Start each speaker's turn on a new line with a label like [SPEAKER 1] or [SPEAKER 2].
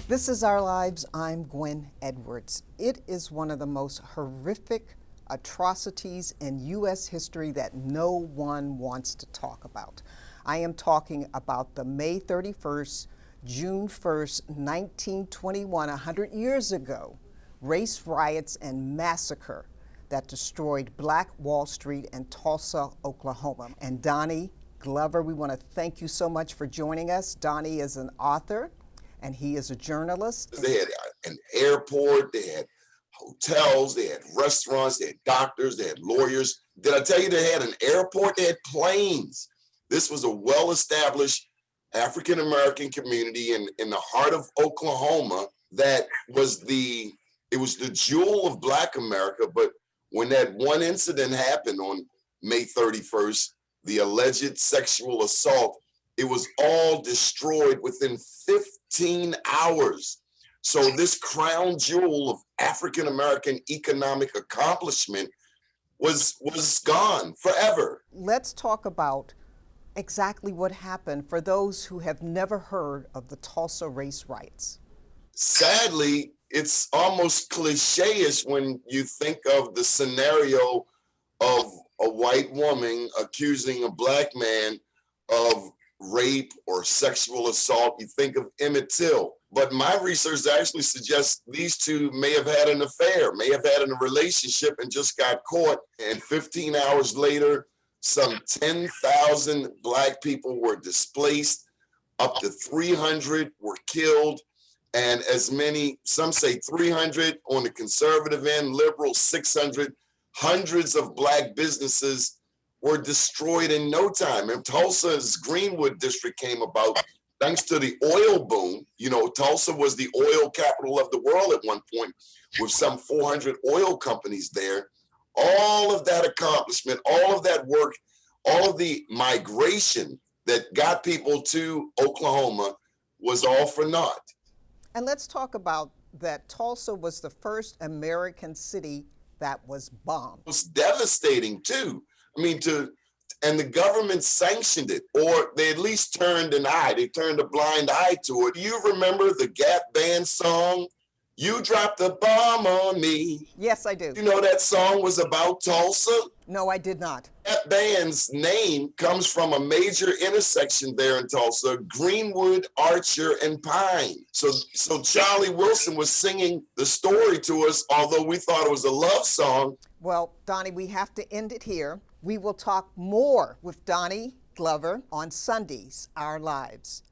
[SPEAKER 1] This is Our Lives. I'm Gwen Edwards. It is one of the most horrific atrocities in U.S. history that no one wants to talk about. I am talking about the May 31st, June 1st, 1921, 100 years ago, race riots and massacre that destroyed Black Wall Street in Tulsa, Oklahoma. And Doni Glover, we want to thank you so much for joining us. Doni is an author and he is a journalist.
[SPEAKER 2] They had an airport, they had hotels, they had restaurants, they had doctors, they had lawyers. Did I tell you they had an airport? They had planes. This was a well-established African-American community in the heart of Oklahoma that was the jewel of Black America. But when that one incident happened on May 31st, the alleged sexual assault, it was all destroyed within 15 hours. So this crown jewel of African-American economic accomplishment was gone forever.
[SPEAKER 1] Let's talk about exactly what happened for those who have never heard of the Tulsa race riots.
[SPEAKER 2] Sadly, it's almost cliche-ish when you think of the scenario of a white woman accusing a Black man of rape or sexual assault. You think of Emmett Till. But my research actually suggests these two may have had an affair, may have had a relationship and just got caught. And 15 hours later, some 10,000 Black people were displaced, up to 300 were killed, and as many, some say 300 on the conservative end, liberal 600, hundreds of Black businesses were destroyed in no time. And Tulsa's Greenwood district came about thanks to the oil boom. You know, Tulsa was the oil capital of the world at one point with some 400 oil companies there. All of that accomplishment, all of that work, all of the migration that got people to Oklahoma was all for naught.
[SPEAKER 1] And let's talk about that Tulsa was the first American city that was bombed.
[SPEAKER 2] It was devastating too. I mean, and the government sanctioned it, or they at least turned an eye. They turned a blind eye to it. You remember the Gap Band song, "You Dropped the Bomb on Me"?
[SPEAKER 1] Yes, I do.
[SPEAKER 2] You know that song was about Tulsa?
[SPEAKER 1] No, I did not.
[SPEAKER 2] That band's name comes from a major intersection there in Tulsa, Greenwood, Archer, and Pine. So Charlie Wilson was singing the story to us, although we thought it was a love song.
[SPEAKER 1] Well, Doni, we have to end it here. We will talk more with Doni Glover on Sundays, Our Lives.